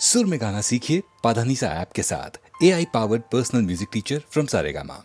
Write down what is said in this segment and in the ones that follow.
सुर में गाना सीखिए पाधानीसा ऐप के साथ। AI powered personal music teacher from Saregama.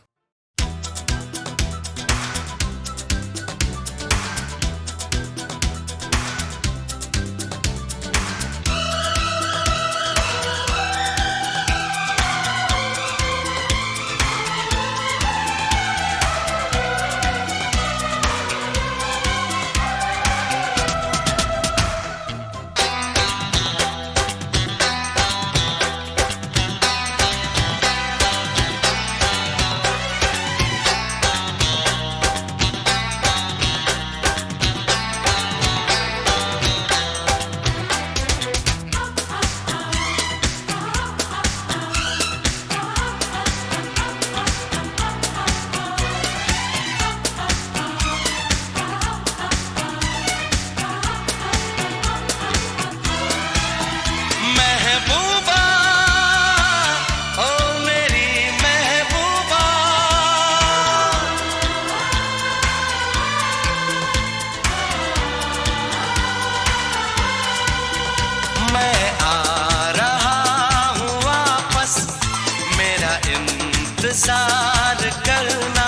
इंतजार करना,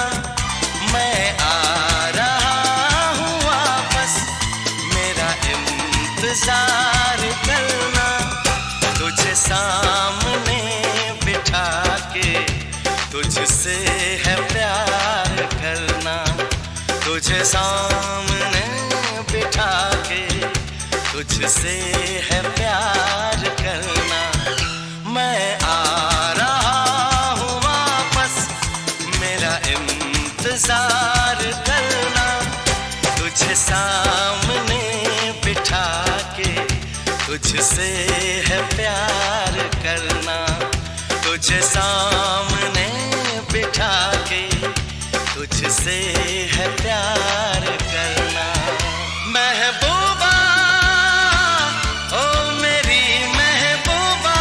मैं आ रहा हूँ वापस, मेरा इंतजार करना। तुझे सामने बिठा के तुझसे है प्यार करना, तुझे सामने बिठा के तुझसे है प्यार करना। मैं आ रहा इंतजार करना, तुझे सामने बिठा के तुझसे है प्यार करना, तुझे सामने बिठा के तुझसे है प्यार करना। महबूबा ओ मेरी महबूबा,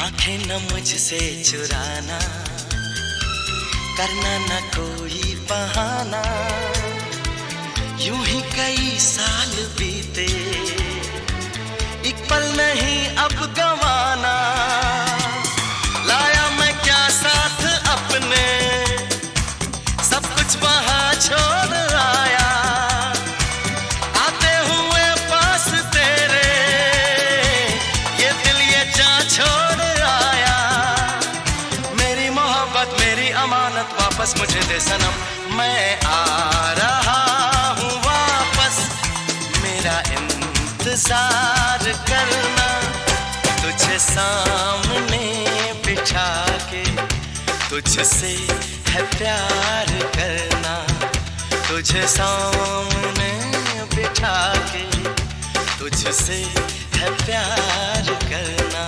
आंखें न मुझसे चुराना, करना न कोई बहाना। यूं ही कई साल बीते, एक पल नहीं अब गंवाना। लाया मैं क्या साथ अपने, सब कुछ वहां छोड़ आया। आते हुए पास तेरे, ये दिल ये जान छोड़ आया। मेरी मोहब्बत मेरी अमानत वापस मुझे दे सनम, मैं आ रहा हूँ वापस, मेरा इंतजार करना। तुझे सामने बिठा के तुझसे है प्यार करना, तुझे सामने बिठा के तुझसे है प्यार करना।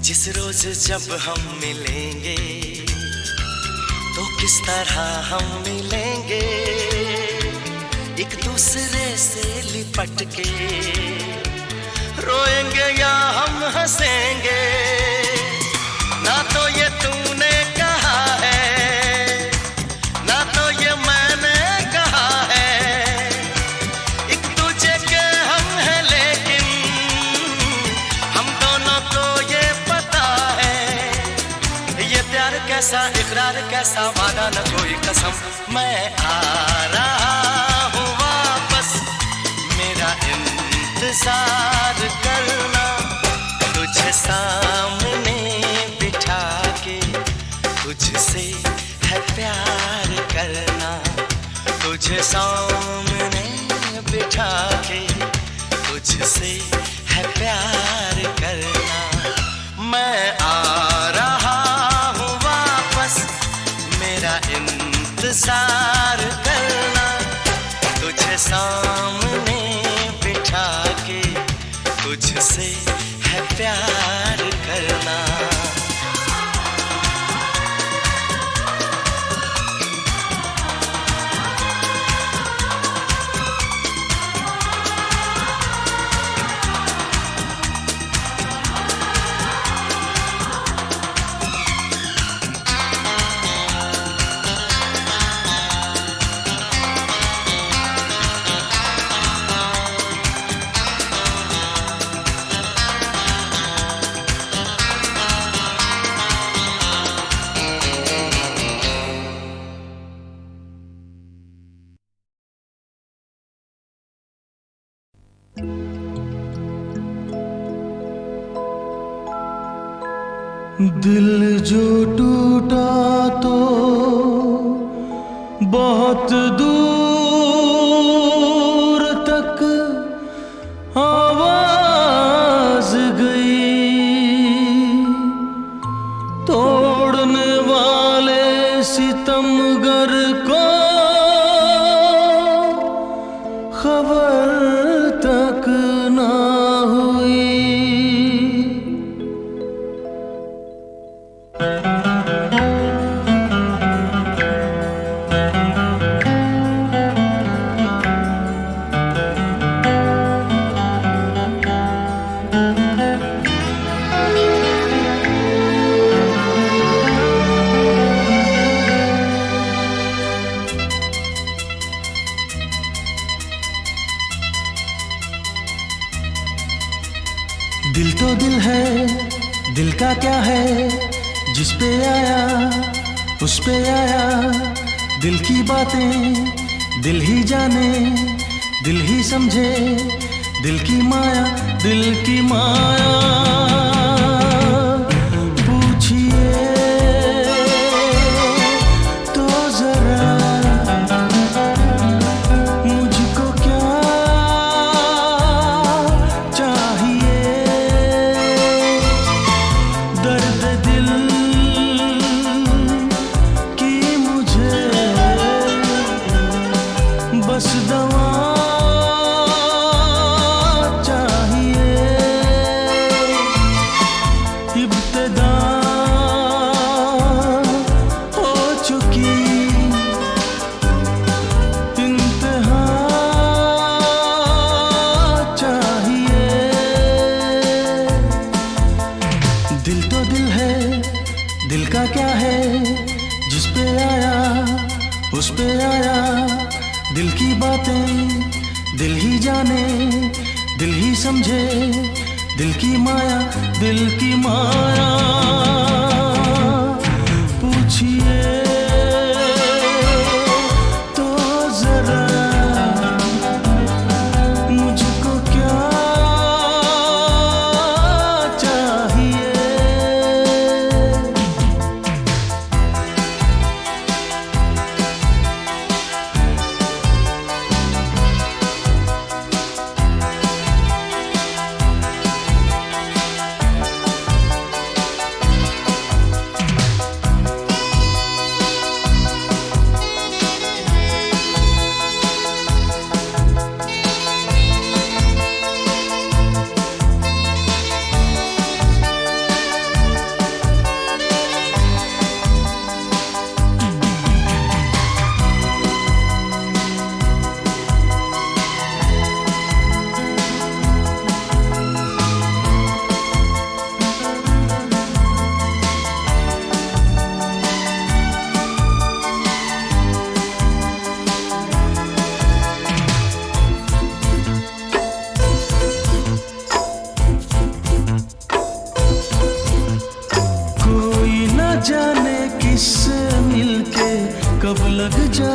जिस रोज जब हम मिलेंगे तो किस तरह हम मिलेंगे, एक दूसरे से लिपट के रोएंगे या हम हंसेंगे। ना तो ये तूने कहा है, ना तो ये मैंने कैसा वादा न कोई कसम, मैं आ रहा हूँ वापस, मेरा इंतजार करना, तुझे सामने बिठा के तुझसे है प्यार करना, तुझे सामने बिठा के तुझसे है प्यार करना। मैं आ रहा हूँ वापस, मेरा इंतजार करना, तुझे सामने बिठा के तुझसे है प्यार करना। दिल जो टूटा तो बहुत दूर तक आवाज गई, तोड़ने वाले सितमगर को खबर तक ना हुई। दिल तो दिल है, दिल का क्या है, जिस पे आया उस पे आया, दिल की बातें दिल ही जाने, दिल ही समझे, दिल की माया, दिल की माया। पूछिए तो जरा मुझको क्या चाहिए, दर्द दिल की मुझे बस दवा चाहिए। इब्तिदा हो चुकी, इंतहा चाहिए। दिल तो दिल है, दिल का क्या है, जिस पे आया उस पे आया, दिल की बातें दिल ही जाने, दिल ही समझे, दिल की माया, दिल की माया। पूछिए तो जरा मुझको क्या चाहिए।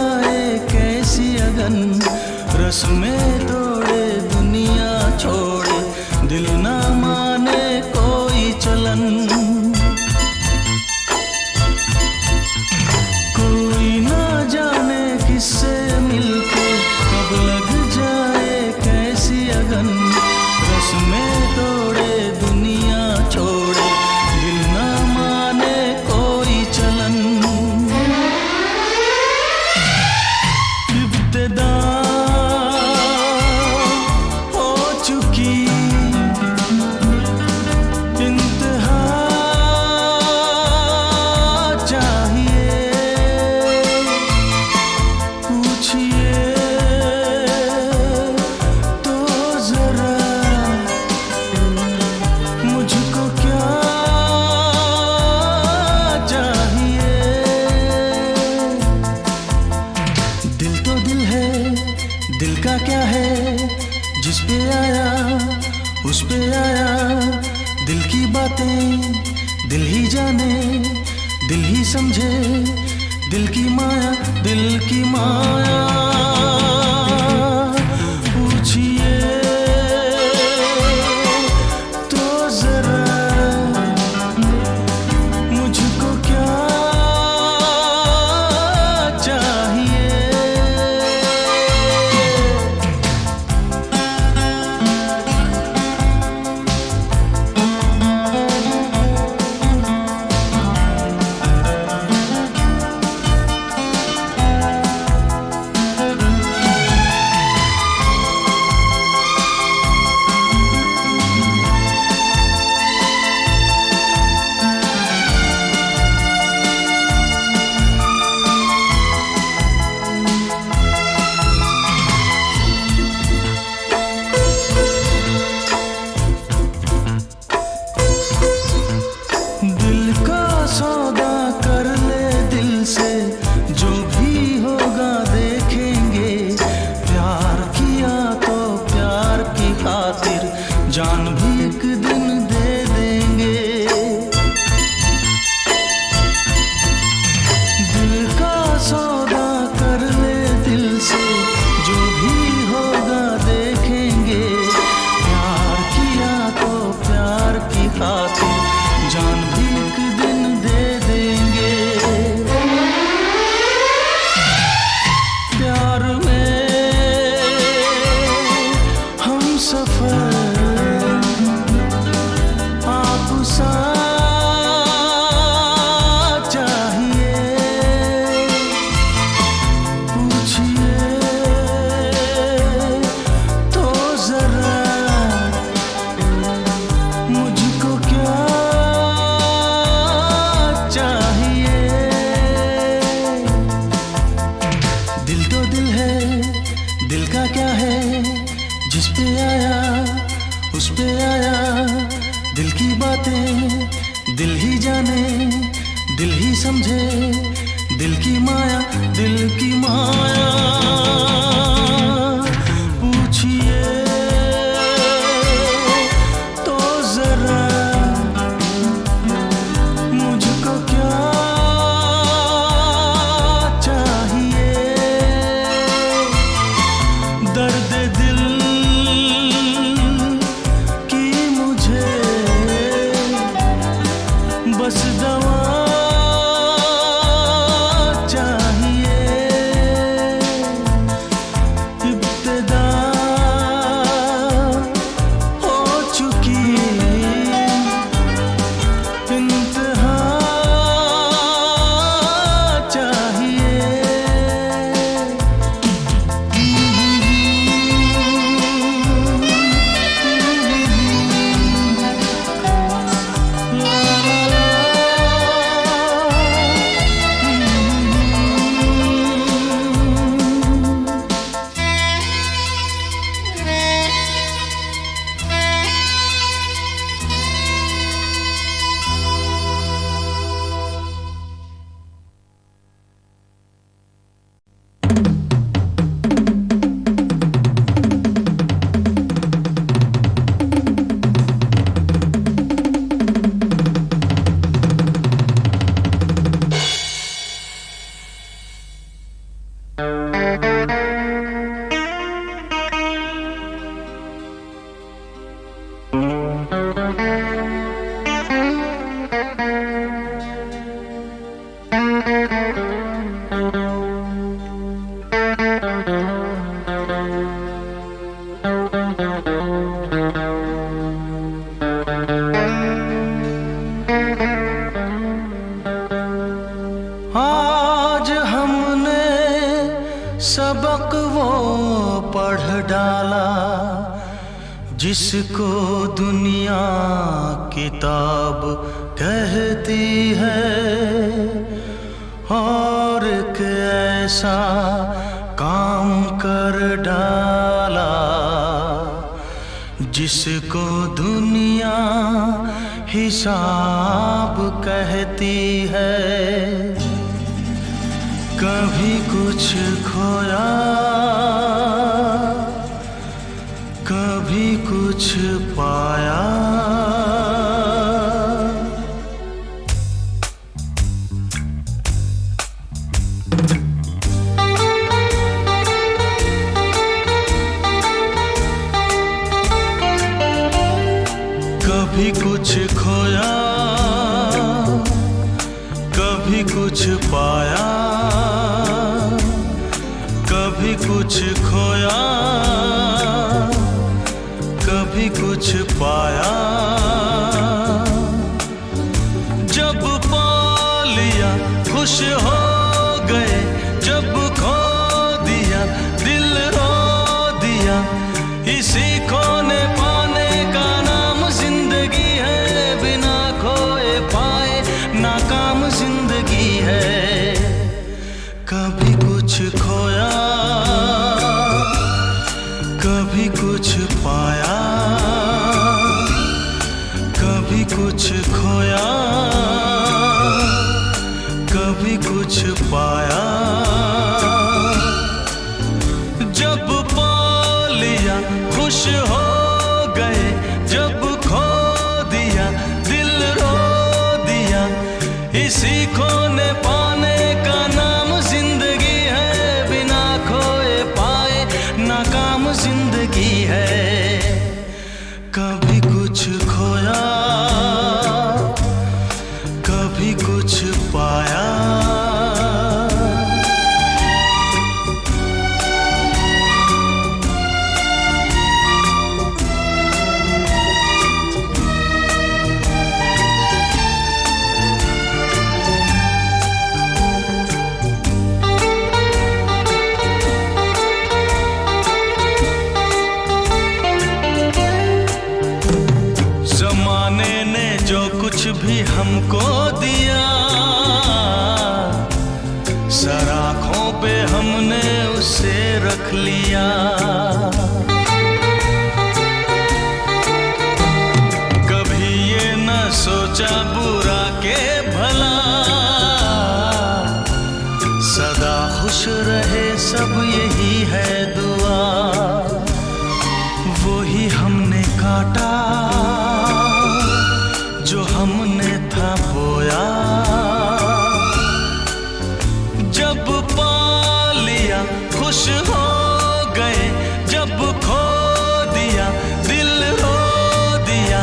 जाए कैसी अगन, रस में तोड़े दुनिया छोड़े, दिल ना माने कोई चलन। कोई ना जाने किससे मिलके कब लग जाए कैसी अगन, रस में तोड़े दुनिया छोड़े, दिल ना माने कोई चलन। इब्तिदा हो चुकी, इंतहा चाहिए, पूछिए तो जरा मुझको क्या चाहिए। दिल तो दिल है, दिल का क्या है, जिस पे आया उस पे आया, दिल की बातें दिल ही जाने, दिल ही समझे, दिल की माया, दिल की माया। पूछिए तो जरा मुझको क्या चाहिए। दिल का सौदा कर ले दिल से, जो भी होगा देखेंगे। प्यार किया तो प्यार की खातिर जान भी एक दिन दे देंगे। दिल का सौदा कर ले दिल से, जो भी होगा देखेंगे। प्यार किया तो प्यार की खातिर जान भी एक दिन दे देंगे। प्यार में हम सफर आप सा चाहिए। पूछिए तो जरा मुझको क्या चाहिए। दिल तो दिल है, दिल का क्या है, जिस पे आया उस पे आया, दिल की बातें दिल ही जाने, दिल ही समझे, दिल की माया, दिल की माया। पूछिए तो जरा मुझको क्या चाहिए। दर्द दिल की मुझे बस दवा चाहिए। आज हमने सबक वो पढ़ डाला जिसको दुनिया किताब कहती है, और एक ऐसा काम कर डाला जिसको दुनिया हिसाब कहती है। कभी कुछ खोया, कभी कुछ पाया, कभी कुछ खोया, कभी कुछ पाया, कभी कुछ खोया, कभी कुछ पाया। जब पा लिया खुश हो गए, जब खो दिया दिल रो दिया। इसी खोने पाने का नाम जिंदगी है, बिना खोए पाए नाकाम जिंदगी है। कभी कुछ खोया, कभी कुछ पाया, कभी कुछ खोया, कभी कुछ पाया। जब पा लिया खुश हो गए, जब खो दिया दिल रो दिया। इसी खोने पाने का नाम जिंदगी है, बिना खोए पाए नाकाम जिंदगी है। कभी कुछ खोया, कभी कुछ पाया। जमाने ने जो कुछ भी हमको दिया, सराखों पे हमने उसे रख लिया। कभी ये न सोचा बुरा के भला, सदा खुश रहे सब यही है दुआ। वो ही हमने काटा जो हमने था बोया। जब पा लिया खुश हो गए, जब खो दिया दिल रो दिया।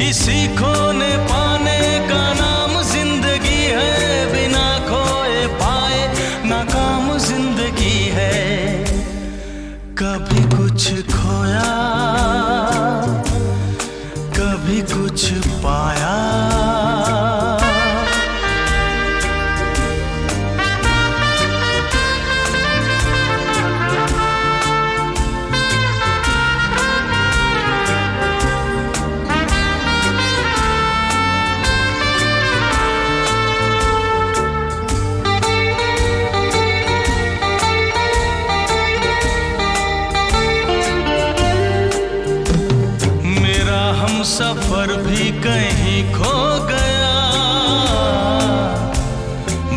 इसी खोने पाने का नाम जिंदगी है, बिना खोए पाए नाकाम जिंदगी है। कभी कुछ खोया, कभी कुछ पाया। सफर भी कहीं खो गया,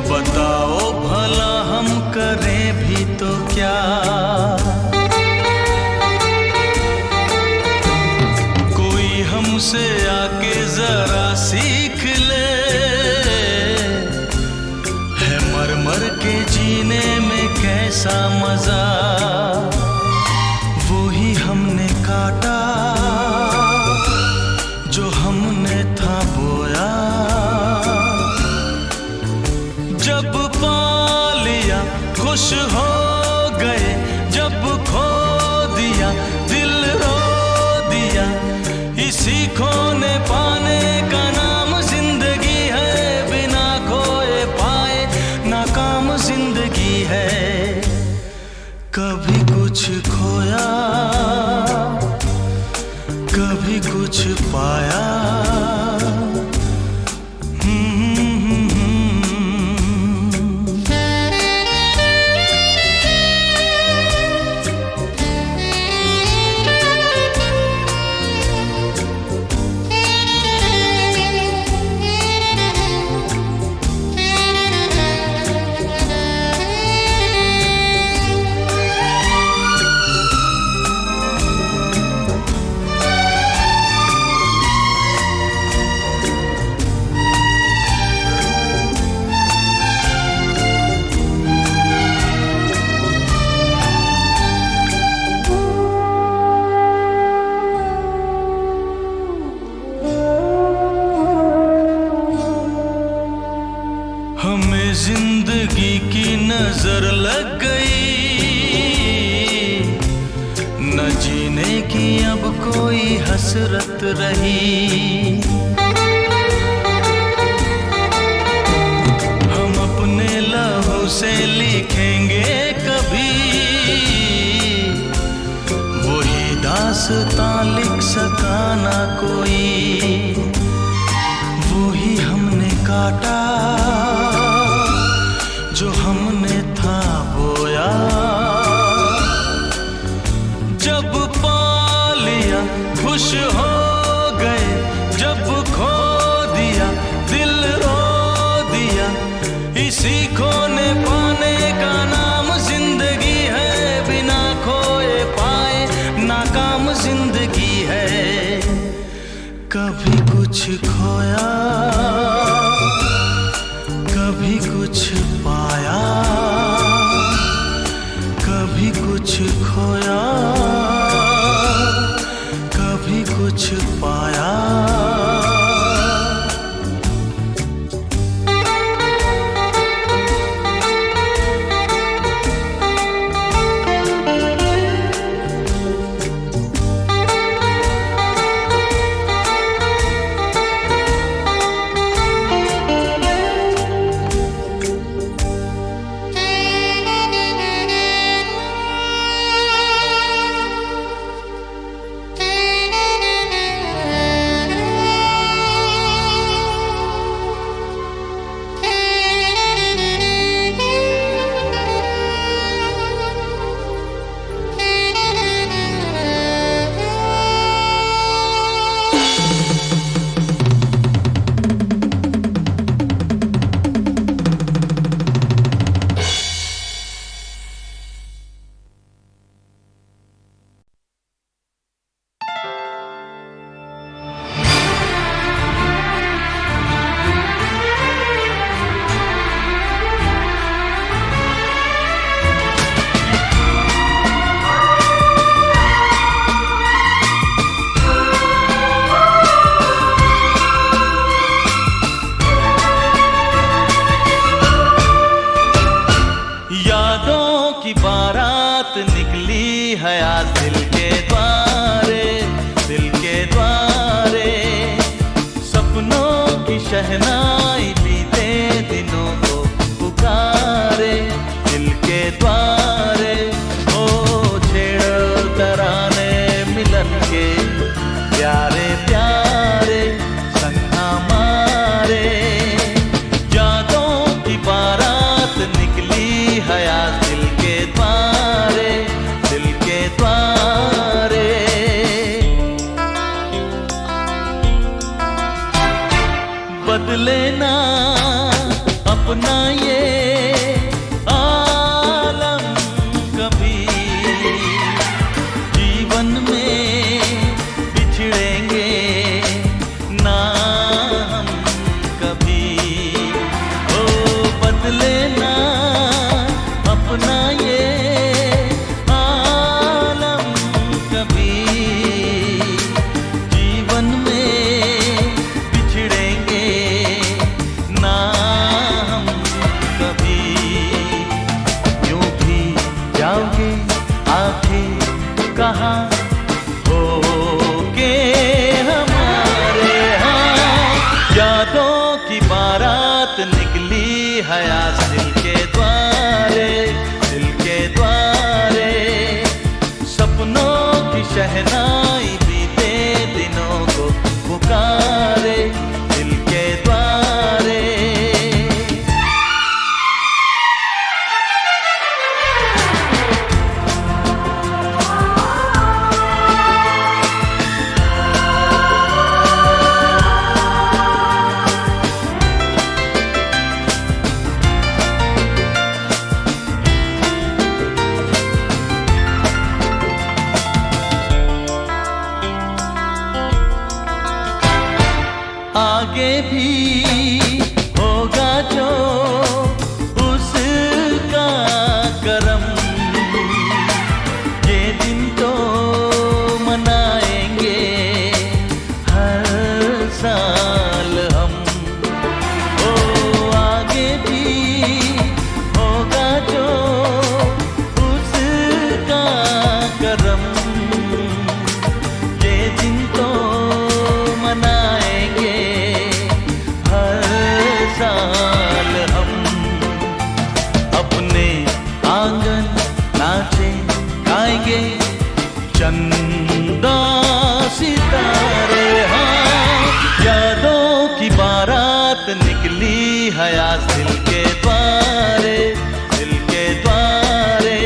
बताओ भला हम करें भी तो क्या। कोई हमसे आके जरा सीख ले, है मर मर के जीने में कैसा मजा। वो ही हमने काटा जो हमने था बोया। जब पा लिया खुश हो कभी कुछ खोया, कभी कुछ पाया। हमें जिंदगी की नजर लग गई, न जीने की अब कोई हसरत रही। हम अपने लहू से लिखेंगे कभी, वही दास्तां लिख सका ना कोई। वही हमने काटा जो हमने था बोया। जब पा लिया खुश हो गए, जब खो दिया दिल रो दिया। इसी खोने पाने का नाम जिंदगी है, बिना खोए पाए नाकाम जिंदगी है। कभी कुछ खोया, कभी कुछ पाया, कभी कुछ खोया, कभी कुछ पाया। शहनाई बीते दिनों को पुकारे दिल के द्वारे। ओ छेड़ तराने मिलन के प्यारे प्यारे संग हमारे। यादों की बारात निकली हया दिल के द्वारे, दिल के द्वारे। शहनाई बीते दिनों को पुकारे दिल के द्वारे। आगे भी होगा जो उसका करम, ये दिन तो मनाएंगे हर साल हम। ओ आगे भी होगा जो उसका करम, ये दिन तो मनाएंगे साल हम। अपने आंगन नाचे गाएंगे चंदा सितारे। हाँ, यादों की बारात निकली है आज दिल के द्वारे, दिल के द्वारे।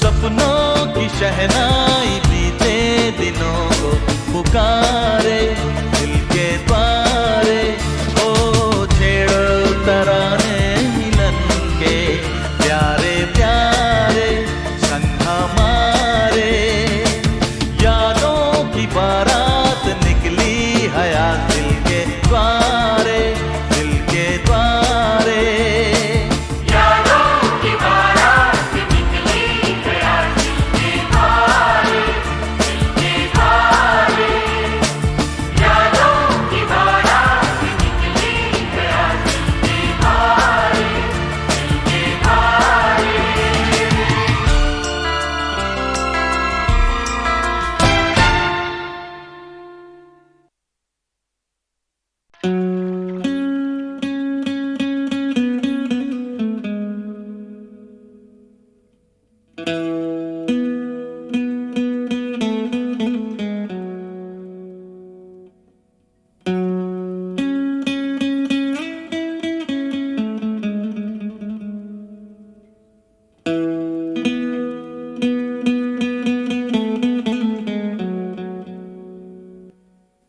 सपनों की शहनाई बीते दिनों को पुकारे दिल के द्वारे। तराने मिलन के प्यारे प्यारे संग हमारे, यादों की बारात निकली है आज दिल के द्वारे, दिल के द्वारे। यादों की बारात निकली है आज दिल के द्वारे, दिल के द्वारे। यादों की बारात निकली है आज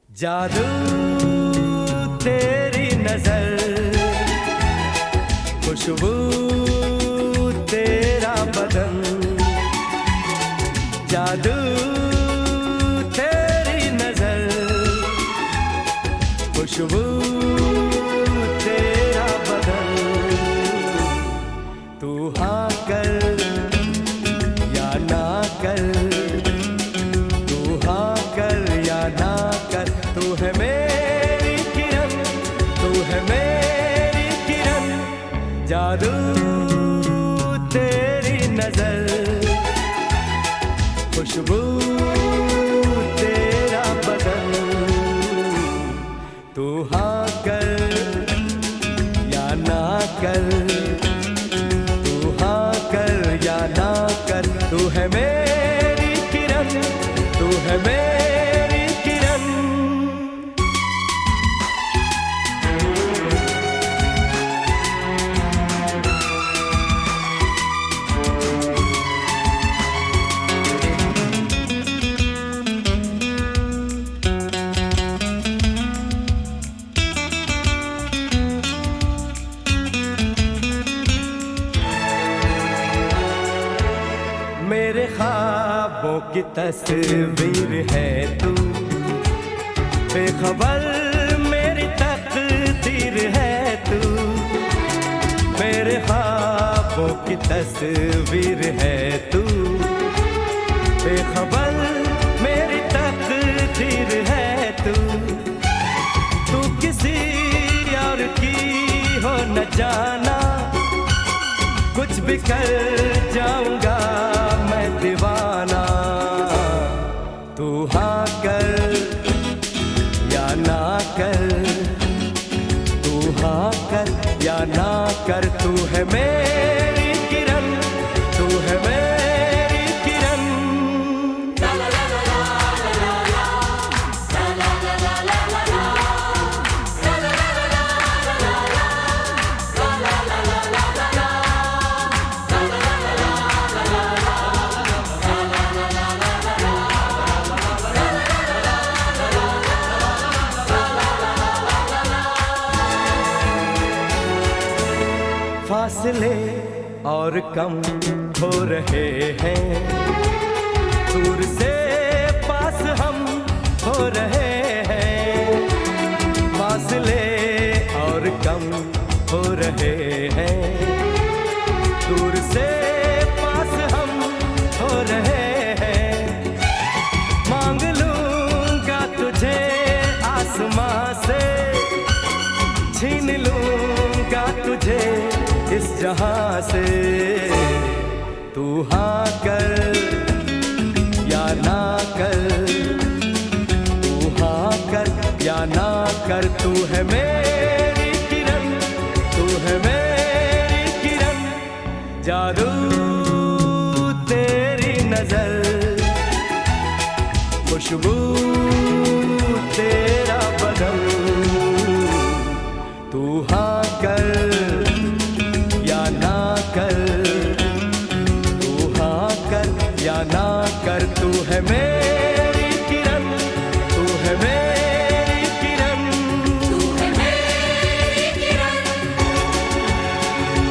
जादू तेरी नजर, खुशबू तेरा बदन। जादू तेरी नजर, खुशबू तेरा बदन। तू हाँ कर या ना कर, तू हाँ कर या ना कर। तू है मेरी किरण, तू है मेरी किरण। जादू तेरी नजर, खुशबू तेरा बदन। तू हाँ कर या ना कर, तू हाँ कर या ना कर। तू है मेरी किरण, तू है मेरी किरण। मेरे ख्वाबों की तस्वीर है तू, बेखबर मेरी तकदीर है तू। मेरे ख्वाबों की तस्वीर है तू, बेखबर मेरी तकदीर है तू। तू किसी और की हो न जाना, कुछ भी कर जाऊंगा मैं दीवाना। तू हाँ कर या ना कर, तू हाँ कर या ना कर। तू है मेरी किरण, तू है मेरी किरण। ला ला ला और कम हो रहे हैं, दूर से पास हम हो रहे हैं, फासले और कम हो रहे हैं, दूर से पास हम हो रहे हैं। मांग लूंगा तुझे आसमां से, छीन लूंगा तुझे इस जहां से, तू हाँ कर या ना कर, तू हाँ कर या ना कर, तू है मेरी किरण, तू है मेरी किरण, जादू तेरी नजर, खुशबू तेरा बदन, तू हाँ कर या ना कर, तू हाँ कर या ना कर, तू है मेरी किरण, तू है मेरी किरण, तू है मेरी किरण,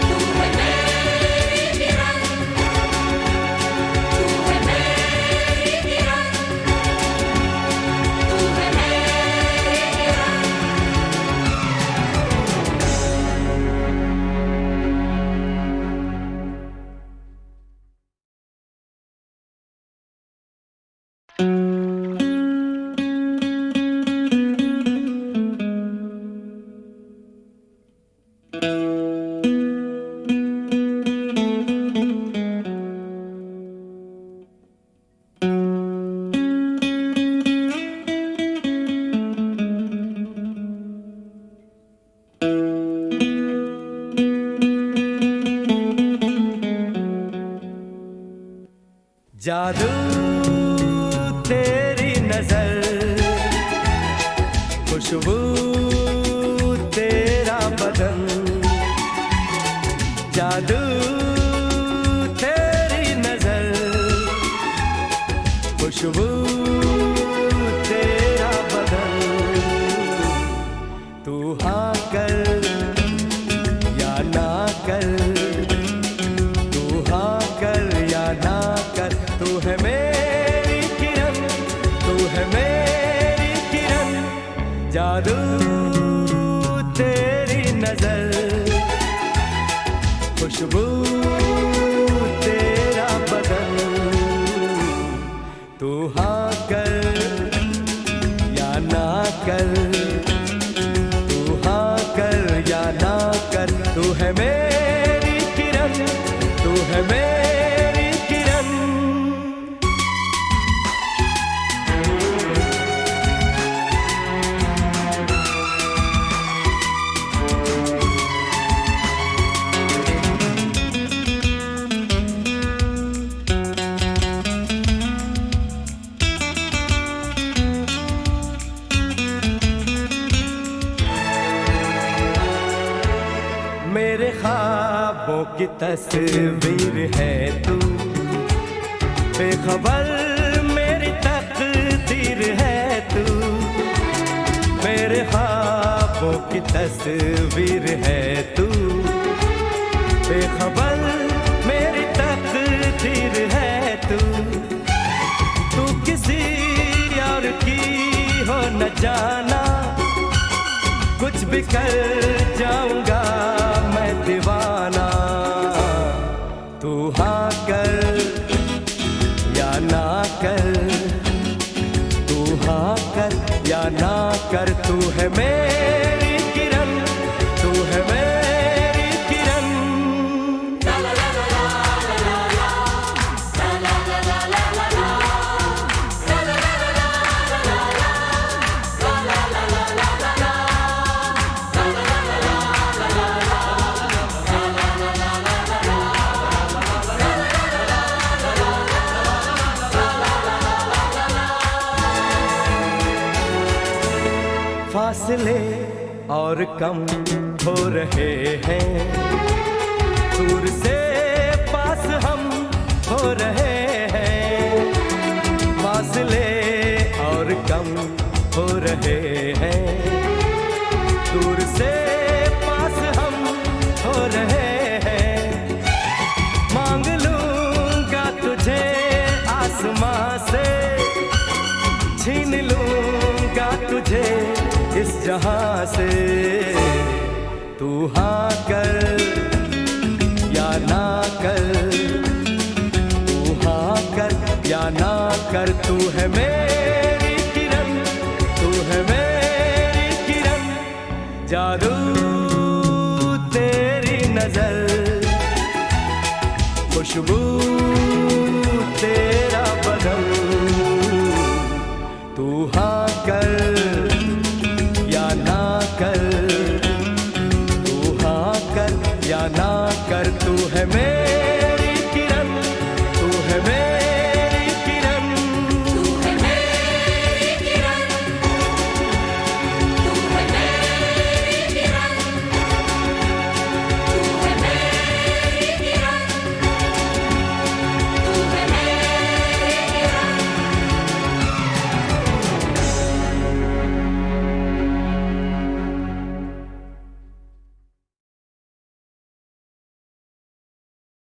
तू है मेरी किरण, तू है मेरी किरण, तू है मेरी किरण। जादू तेरी नजर, खुशबू तेरा बदन, जादू तेरी नजर, खुशबू तेरा बदन, तू हाँ कर या ना कर, तू हाँ कर या ना कर, तू है मेरी किरण, तू है मेरी किरण, जादू तेरी नजर, खुशबू तेरा बदन, तू हाँ कर या ना कर, तू हाँ कर या ना कर, तू है मेरी किरण, तू है मेरी किरण। मेरे ख्वाबों की तस्वीर है तू, बेखबर मेरी तकदीर है तू, मेरे ख्वाबों की तस्वीर है तू, बेखबर मेरी तकदीर है तू, तू किसी और की हो न जाना, कुछ भी कर जाऊंगा मैं दीवाना, तू हाँ कर या ना कर, तू हाँ कर या ना कर, तू है मेरी किरण, तू है मेरी किरण। फासले और कम हो रहे हैं, दूर से पास हम हो रहे हैं, फासले और कम हो रहे हैं, दूर से पास हम हो रहे हैं, तुझे इस जहां से, तू हाँ कर या ना कर, तू हाँ कर या ना कर, तू है मेरी